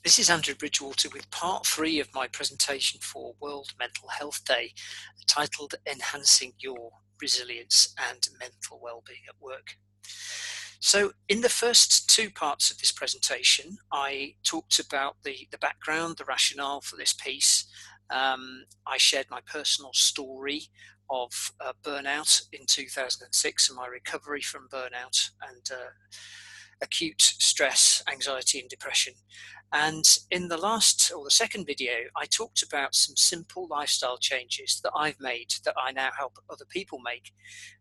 This is Andrew Bridgewater with part 3 of my presentation for World Mental Health Day, titled Enhancing Your Resilience and Mental Wellbeing at Work. So in the first two parts of this presentation, I talked about the background, the rationale for this piece. I shared my personal story of burnout in 2006 and my recovery from burnout and acute stress, anxiety and depression. And in the second video, I talked about some simple lifestyle changes that I've made that I now help other people make,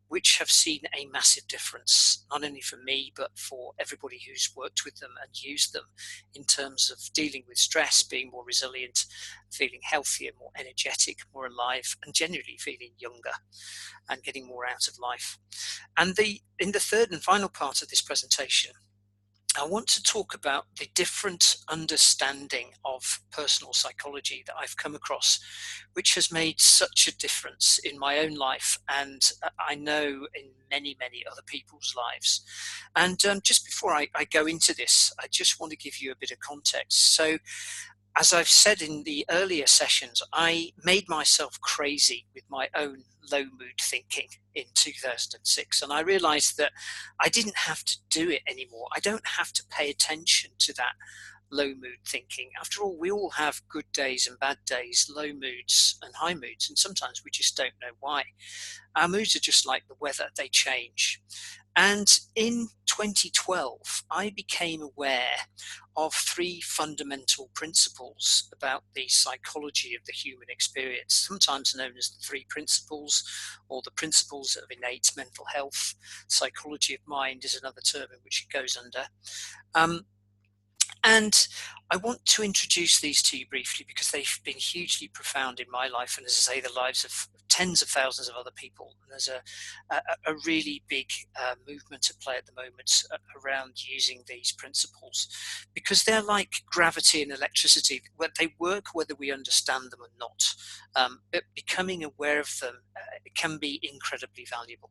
which have seen a massive difference, not only for me, but for everybody who's worked with them and used them in terms of dealing with stress, being more resilient, feeling healthier, more energetic, more alive, and generally feeling younger and getting more out of life. And in the third and final part of this presentation, I want to talk about the different understanding of personal psychology that I've come across, which has made such a difference in my own life and I know in many, many other people's lives. And just before I go into this, I just want to give you a bit of context. So, as I've said in the earlier sessions, I made myself crazy with my own low mood thinking in 2006. And I realized that I didn't have to do it anymore. I don't have to pay attention to that low mood thinking. After all, we all have good days and bad days, low moods and high moods, and sometimes we just don't know why. Our moods are just like the weather, they change. And in 2012, I became aware of three fundamental principles about the psychology of the human experience, sometimes known as the three principles or the principles of innate mental health. Psychology of mind is another term in which it goes under. And I want to introduce these to you briefly because they've been hugely profound in my life and, as I say, the lives of tens of thousands of other people. And there's a really big movement at play at the moment around using these principles because they're like gravity and electricity. They work whether we understand them or not. But becoming aware of them can be incredibly valuable.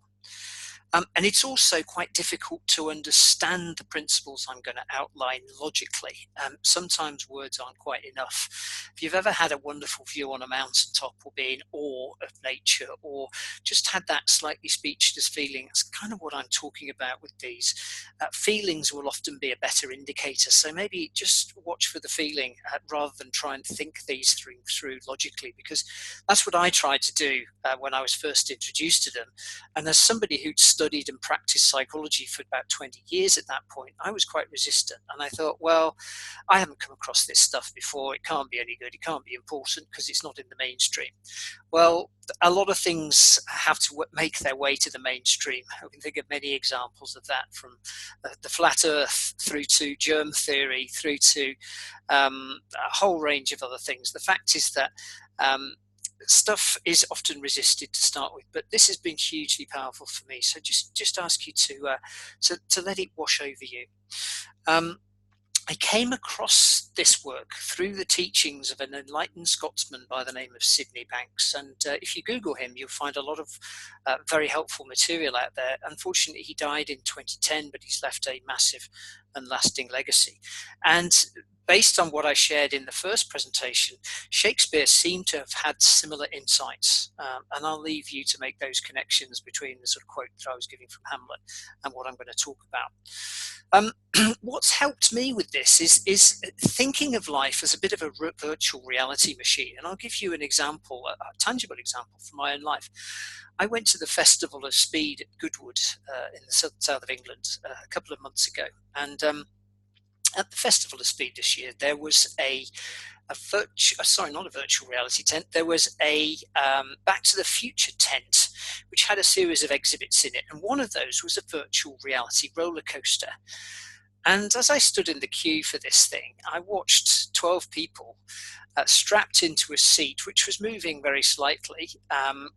And it's also quite difficult to understand the principles I'm going to outline logically. Sometimes words aren't quite enough. If you've ever had a wonderful view on a mountaintop or been in awe of nature or just had that slightly speechless feeling, that's kind of what I'm talking about with these. Feelings will often be a better indicator. So maybe just watch for the feeling rather than try and think these through logically, because that's what I tried to do when I was first introduced to them. And as somebody who'd studied and practiced psychology for about 20 years at that point, I was quite resistant. And I thought, well, I haven't come across this stuff before. It can't be any good. It can't be important because it's not in the mainstream. Well, a lot of things have to make their way to the mainstream. I can think of many examples of that, from the flat earth through to germ theory, through to a whole range of other things. The fact is that stuff is often resisted to start with, but this has been hugely powerful for me. So just ask you to let it wash over you. I came across this work through the teachings of an enlightened Scotsman by the name of Sydney Banks. And if you Google him, you'll find a lot of very helpful material out there. Unfortunately, he died in 2010, but he's left a massive and lasting legacy. And based on what I shared in the first presentation, Shakespeare seemed to have had similar insights. And I'll leave you to make those connections between the sort of quote that I was giving from Hamlet and what I'm going to talk about. What's helped me with this is thinking of life as a bit of a virtual reality machine. And I'll give you an example, a tangible example from my own life. I went to the Festival of Speed at Goodwood in the south of England a couple of months ago. And at the Festival of Speed this year, there was not a virtual reality tent. There was a Back to the Future tent, which had a series of exhibits in it. And one of those was a virtual reality roller coaster. And as I stood in the queue for this thing, I watched 12 people strapped into a seat, which was moving very slightly,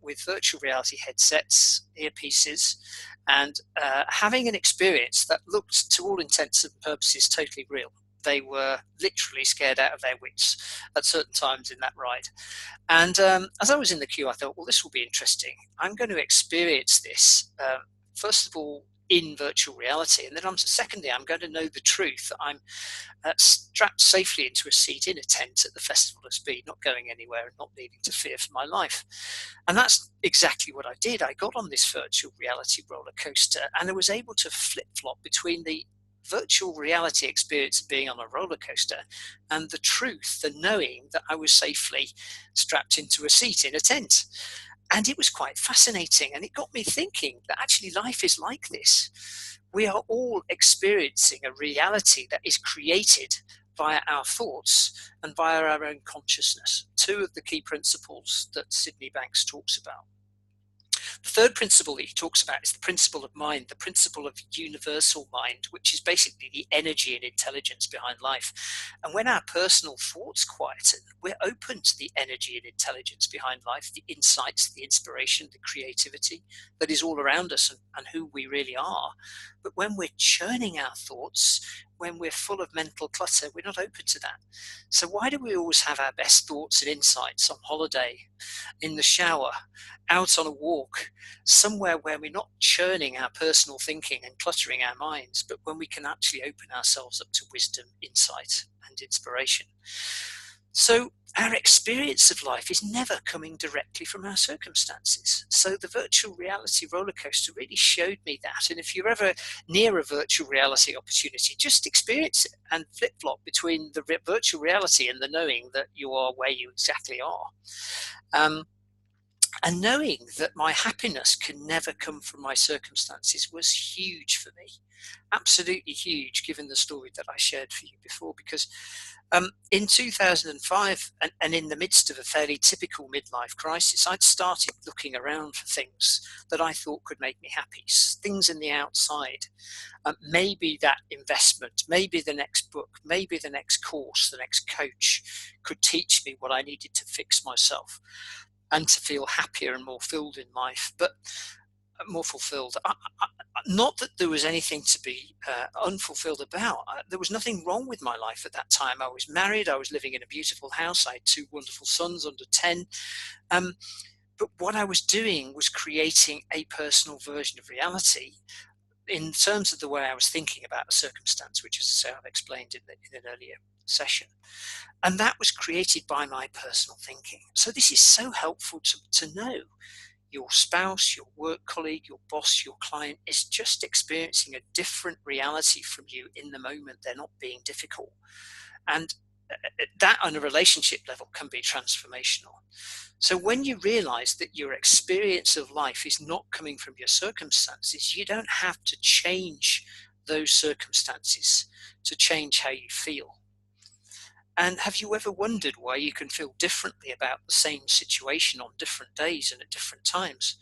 with virtual reality headsets, earpieces, and having an experience that looked, to all intents and purposes, totally real. They were literally scared out of their wits at certain times in that ride. And as I was in the queue, I thought, well, this will be interesting. I'm going to experience this, first of all, in virtual reality. And then secondly, I'm going to know the truth that I'm strapped safely into a seat in a tent at the Festival of Speed, not going anywhere and not needing to fear for my life. And that's exactly what I did. I got on this virtual reality roller coaster, and I was able to flip-flop between the virtual reality experience of being on a roller coaster and the truth, the knowing that I was safely strapped into a seat in a tent. And it was quite fascinating, and it got me thinking that actually life is like this. We are all experiencing a reality that is created via our thoughts and via our own consciousness, two of the key principles that Sydney Banks talks about. The third principle that he talks about is the principle of mind, the principle of universal mind, which is basically the energy and intelligence behind life. And when our personal thoughts quieten, we're open to the energy and intelligence behind life, the insights, the inspiration, the creativity that is all around us and who we really are. But when we're churning our thoughts, when we're full of mental clutter, we're not open to that. So why do we always have our best thoughts and insights on holiday, in the shower, out on a walk, somewhere where we're not churning our personal thinking and cluttering our minds, but when we can actually open ourselves up to wisdom, insight, and inspiration? So our experience of life is never coming directly from our circumstances. So the virtual reality roller coaster really showed me that. And if you're ever near a virtual reality opportunity, just experience it and flip-flop between the virtual reality and the knowing that you are where you exactly are. And knowing that my happiness can never come from my circumstances was huge for me. Absolutely huge, given the story that I shared for you before, because in 2005, and in the midst of a fairly typical midlife crisis, I'd started looking around for things that I thought could make me happy, things in the outside. Maybe that investment, maybe the next book, maybe the next course, the next coach could teach me what I needed to fix myself and to feel happier and more filled in life, but more fulfilled. Not that there was anything to be unfulfilled about. There was nothing wrong with my life at that time. I was married. I was living in a beautiful house. I had two wonderful sons under 10. But what I was doing was creating a personal version of reality in terms of the way I was thinking about a circumstance, which, as I say, I've explained in an earlier session. And that was created by my personal thinking. So this is so helpful to know. Your spouse, your work colleague, your boss, your client is just experiencing a different reality from you in the moment. They're not being difficult. And that on a relationship level can be transformational. So when you realize that your experience of life is not coming from your circumstances, you don't have to change those circumstances to change how you feel. And have you ever wondered why you can feel differently about the same situation on different days and at different times?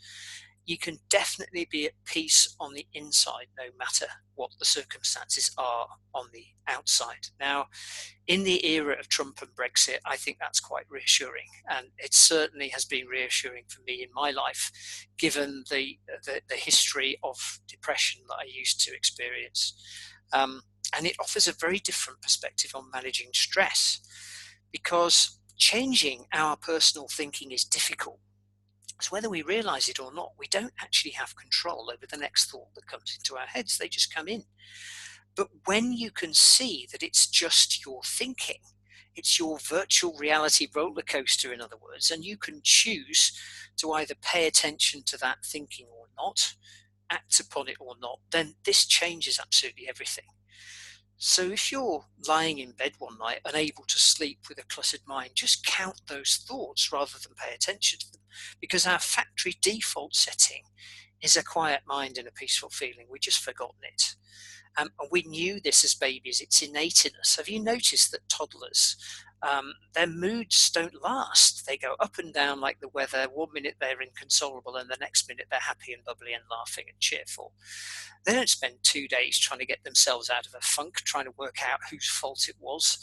You can definitely be at peace on the inside, no matter what the circumstances are on the outside. Now, in the era of Trump and Brexit, I think that's quite reassuring. And it certainly has been reassuring for me in my life, given the history of depression that I used to experience. And it offers a very different perspective on managing stress, because changing our personal thinking is difficult. So whether we realize it or not, we don't actually have control over the next thought that comes into our heads. They just come in. But when you can see that it's just your thinking, it's your virtual reality roller coaster, in other words, and you can choose to either pay attention to that thinking or not, act upon it or not, then this changes absolutely everything. So if you're lying in bed one night, unable to sleep with a cluttered mind, just count those thoughts rather than pay attention to them, because our factory default setting is a quiet mind and a peaceful feeling. We've just forgotten it. And we knew this as babies. It's innate in us. Have you noticed that toddlers, their moods don't last? They go up and down like the weather. One minute they're inconsolable, and the next minute they're happy and bubbly and laughing and cheerful. They don't spend 2 days trying to get themselves out of a funk, trying to work out whose fault it was,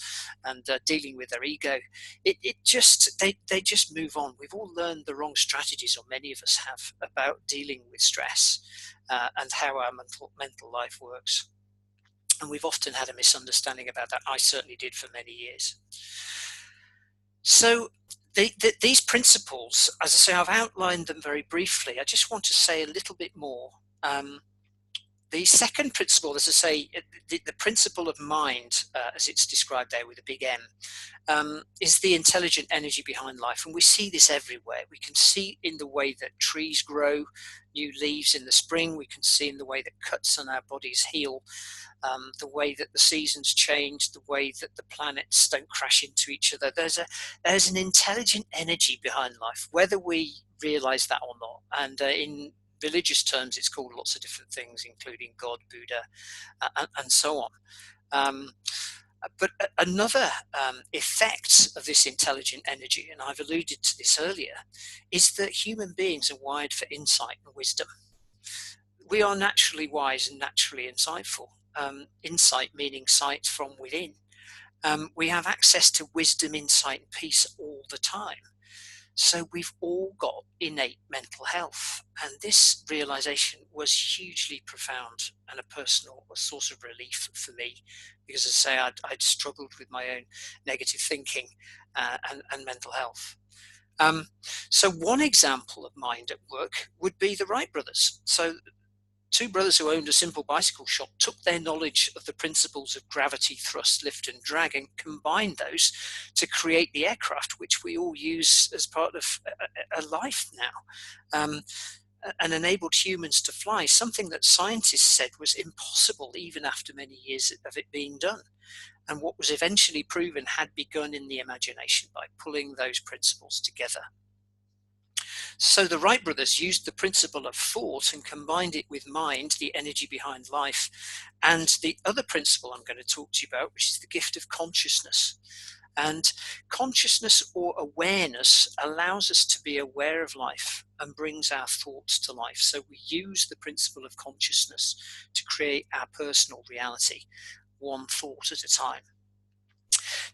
and dealing with their ego. They just move on. We've all learned the wrong strategies, or many of us have, about dealing with stress and how our mental life works. And we've often had a misunderstanding about that. I certainly did for many years. So these principles, as I say, I've outlined them very briefly. I just want to say a little bit more. The second principle, as I say, the principle of mind, as it's described there with a big M, is the intelligent energy behind life. And we see this everywhere. We can see in the way that trees grow new leaves in the spring. We can see in the way that cuts on our bodies heal, the way that the seasons change, the way that the planets don't crash into each other. There's an intelligent energy behind life, whether we realize that or not. And in religious terms, it's called lots of different things, including God, Buddha, and so on. But another effect of this intelligent energy, and I've alluded to this earlier, is that human beings are wired for insight and wisdom. We are naturally wise and naturally insightful. Insight meaning sight from within. We have access to wisdom, insight, and peace all the time. So we've all got innate mental health. And this realization was hugely profound and a source of relief for me, because as I say, I'd struggled with my own negative thinking and mental health. So one example of mind at work would be the Wright brothers. So two brothers who owned a simple bicycle shop took their knowledge of the principles of gravity, thrust, lift, and drag and combined those to create the aircraft which we all use as part of a life now, and enabled humans to fly, something that scientists said was impossible even after many years of it being done. And what was eventually proven had begun in the imagination by pulling those principles together. So the Wright brothers used the principle of thought and combined it with mind, the energy behind life, and the other principle I'm going to talk to you about, which is the gift of consciousness. And consciousness or awareness allows us to be aware of life and brings our thoughts to life. So we use the principle of consciousness to create our personal reality, one thought at a time.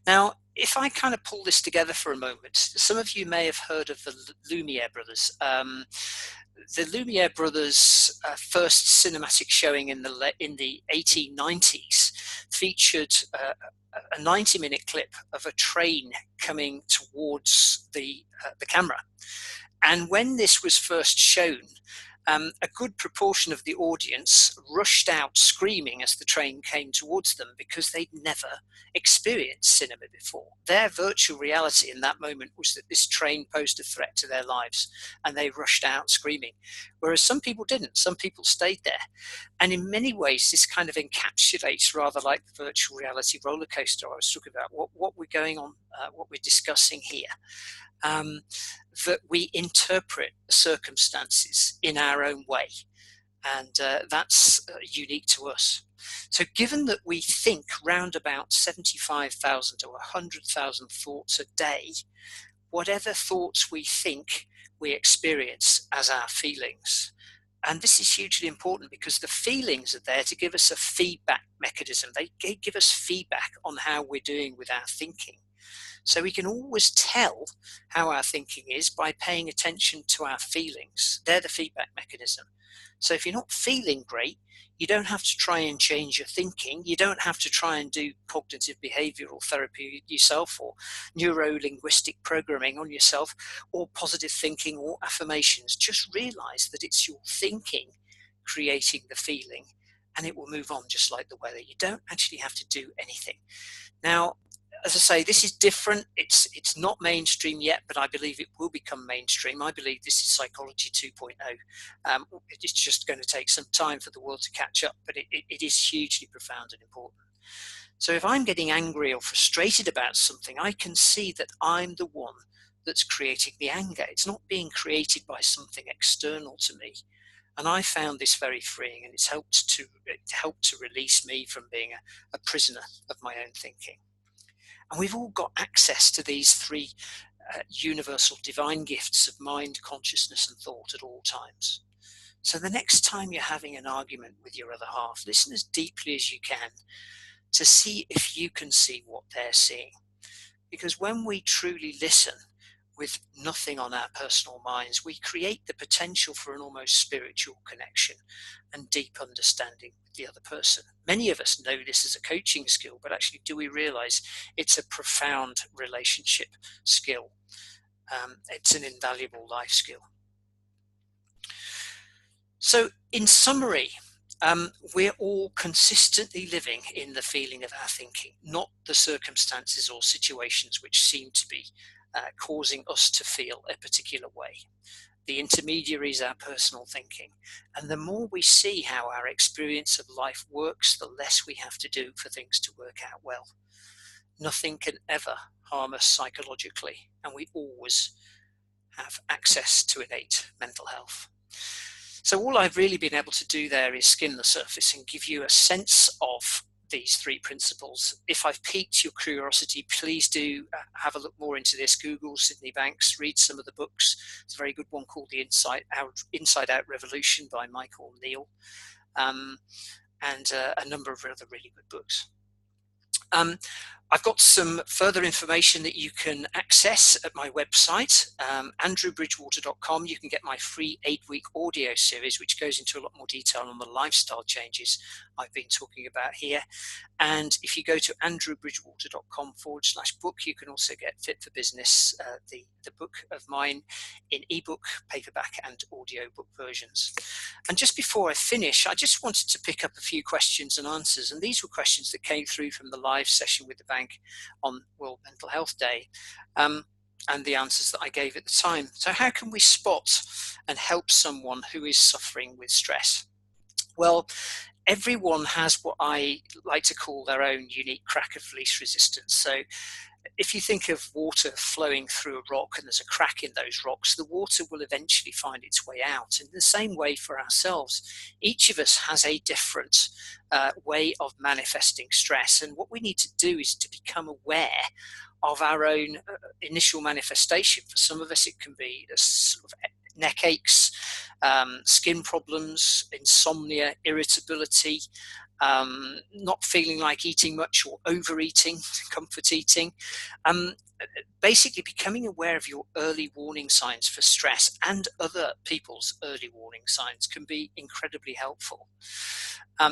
Now, if I kind of pull this together for a moment, some of you may have heard of the Lumiere Brothers. The Lumiere Brothers' first cinematic showing in the 1890s featured a 90-minute clip of a train coming towards the camera. And when this was first shown, a good proportion of the audience rushed out screaming as the train came towards them, because they'd never experienced cinema before. Their virtual reality in that moment was that this train posed a threat to their lives, and they rushed out screaming. Whereas some people didn't. Some people stayed there. And in many ways, this kind of encapsulates, rather like the virtual reality roller coaster I was talking about, what we're going on, what we're discussing here. That we interpret circumstances in our own way, and that's unique to us. So given that we think round about 75,000 to 100,000 thoughts a day, whatever thoughts we think, we experience as our feelings. And this is hugely important, because the feelings are there to give us a feedback mechanism. They give us feedback on how we're doing with our thinking. So we can always tell how our thinking is by paying attention to our feelings. They're the feedback mechanism. So if you're not feeling great, you don't have to try and change your thinking. You don't have to try and do cognitive behavioral therapy yourself, or neuro-linguistic programming on yourself, or positive thinking or affirmations. Just realize that it's your thinking creating the feeling, and it will move on just like the weather. You don't actually have to do anything. Now, as I say, this is different. It's not mainstream yet, but I believe it will become mainstream. I believe this is psychology 2.0. It's just going to take some time for the world to catch up, but it is hugely profound and important. So if I'm getting angry or frustrated about something, I can see that I'm the one that's creating the anger. It's not being created by something external to me. And I found this very freeing, and it helped to release me from being a prisoner of my own thinking. And we've all got access to these three universal divine gifts of mind, consciousness, and thought at all times. So the next time you're having an argument with your other half, listen as deeply as you can to see if you can see what they're seeing. Because when we truly listen with nothing on our personal minds, we create the potential for an almost spiritual connection and deep understanding with the other person. Many of us know this as a coaching skill, but actually, do we realize it's a profound relationship skill? It's an invaluable life skill. So in summary, We're all consistently living in the feeling of our thinking, not the circumstances or situations which seem to be causing us to feel a particular way. The intermediary is our personal thinking. And the more we see how our experience of life works, the less we have to do for things to work out well. Nothing can ever harm us psychologically, and we always have access to innate mental health. So all I've really been able to do there is skim the surface and give you a sense of these three principles. If I've piqued your curiosity, please do have a look more into this. Google Sydney Banks, read some of the books. There's a very good one called The Inside Out Revolution by Michael Neal, and a number of other really good books. I've got some further information that you can access at my website, andrewbridgewater.com. You can get my free 8-week audio series, which goes into a lot more detail on the lifestyle changes I've been talking about here. And if you go to andrewbridgewater.com/book, you can also get Fit for Business, the book of mine, in ebook, paperback, and audio book versions. And just before I finish, I just wanted to pick up a few questions and answers. And these were questions that came through from the live session with the bank on World Mental Health Day, and the answers that I gave at the time. So how can we spot and help someone who is suffering with stress? Well, everyone has what I like to call their own unique crack of least resistance. So if you think of water flowing through a rock and there's a crack in those rocks, the water will eventually find its way out. In the same way for ourselves, each of us has a different way of manifesting stress. And what we need to do is to become aware of our own initial manifestation. For some of us, it can be a sort of neck aches, skin problems, insomnia, irritability, not feeling like eating much or overeating, comfort eating. Basically becoming aware of your early warning signs for stress and other people's early warning signs can be incredibly helpful.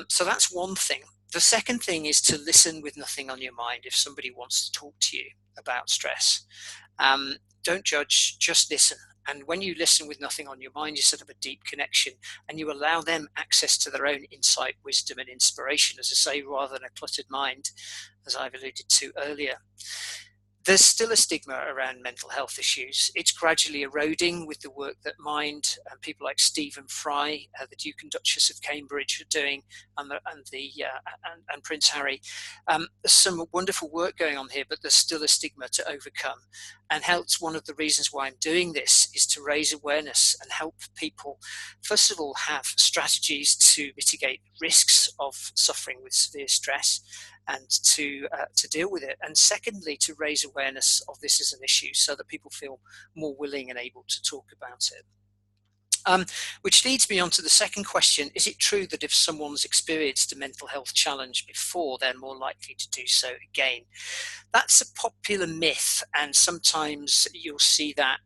So that's one thing. The second thing is to listen with nothing on your mind if somebody wants to talk to you about stress. Don't judge, just listen. And when you listen with nothing on your mind, you set up a deep connection and you allow them access to their own insight, wisdom, and inspiration, as I say, rather than a cluttered mind, as I've alluded to earlier. There's still a stigma around mental health issues. It's gradually eroding with the work that Mind and people like Stephen Fry, the Duke and Duchess of Cambridge, are doing, and Prince Harry. There's some wonderful work going on here, but there's still a stigma to overcome. And hence, one of the reasons why I'm doing this is to raise awareness and help people, first of all, have strategies to mitigate risks of suffering with severe stress and to deal with it. And secondly, to raise awareness of this as an issue so that people feel more willing and able to talk about it. Which leads me on to the second question. Is it true that if someone's experienced a mental health challenge before, they're more likely to do so again? That's a popular myth, and sometimes you'll see that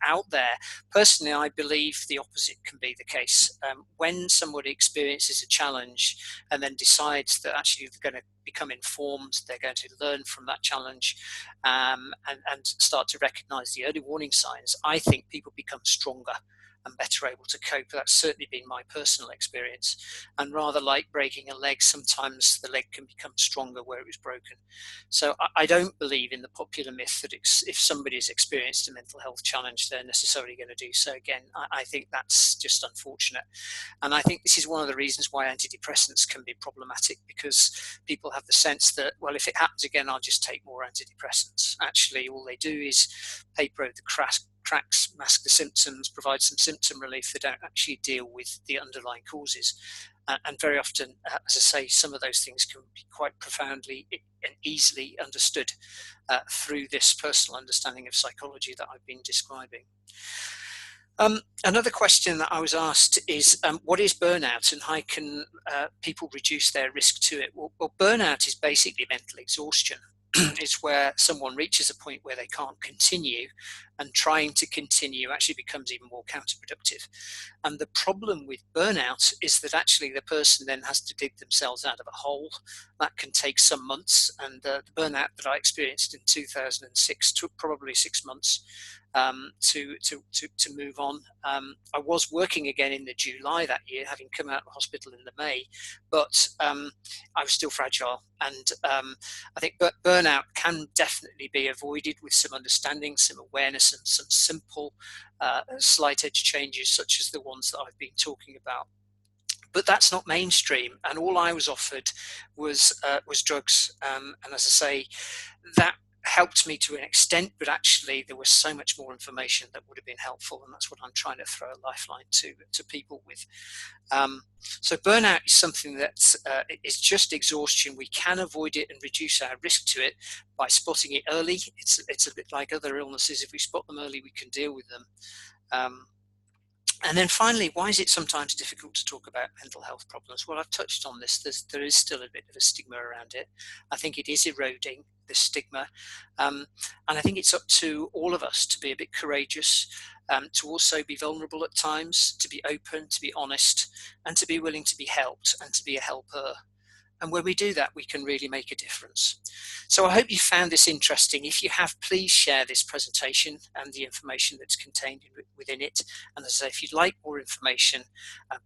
out there. Personally, I believe the opposite can be the case. When somebody experiences a challenge and then decides that actually they're going to become informed, they're going to learn from that challenge, and start to recognize the early warning signs, I think people become stronger and better able to cope. That's certainly been my personal experience. And rather like breaking a leg, sometimes the leg can become stronger where it was broken. So I don't believe in the popular myth that if somebody's experienced a mental health challenge, they're necessarily going to do so again. I think that's just unfortunate. And I think this is one of the reasons why antidepressants can be problematic, because people have the sense that, well, if it happens again, I'll just take more antidepressants. Actually, all they do is paper over the cracks, mask the symptoms, provide some symptom relief. They don't actually deal with the underlying causes. And very often, as I say, some of those things can be quite profoundly and easily understood through this personal understanding of psychology that I've been describing. Another question that I was asked is, what is burnout and how can people reduce their risk to it? Well, burnout is basically mental exhaustion. It's where someone reaches a point where they can't continue, and trying to continue actually becomes even more counterproductive. And the problem with burnout is that actually the person then has to dig themselves out of a hole. That can take some months, and the burnout that I experienced in 2006 took probably 6 months. to move on. I was working again in the July that year, having come out of hospital in the May, but I was still fragile. And I think burnout can definitely be avoided with some understanding, some awareness, and some simple slight edge changes, such as the ones that I've been talking about. But that's not mainstream, and all I was offered was drugs. And as I say, that helped me to an extent, but actually there was so much more information that would have been helpful, and that's what I'm trying to throw a lifeline to people with. So burnout is something that is just exhaustion. We can avoid it and reduce our risk to it by spotting it early. It's a bit like other illnesses. If we spot them early, we can deal with them. And then finally, why is it sometimes difficult to talk about mental health problems? Well, I've touched on this. There is still a bit of a stigma around it. I think it is eroding, this stigma. And I think it's up to all of us to be a bit courageous, to also be vulnerable at times, to be open, to be honest, and to be willing to be helped and to be a helper. And when we do that, we can really make a difference. So I hope you found this interesting. If you have, please share this presentation and the information that's contained within it. And as I say, if you'd like more information,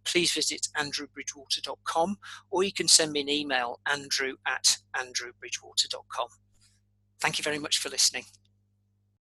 please visit andrewbridgewater.com, or you can send me an email, andrew@andrewbridgewater.com. Thank you very much for listening.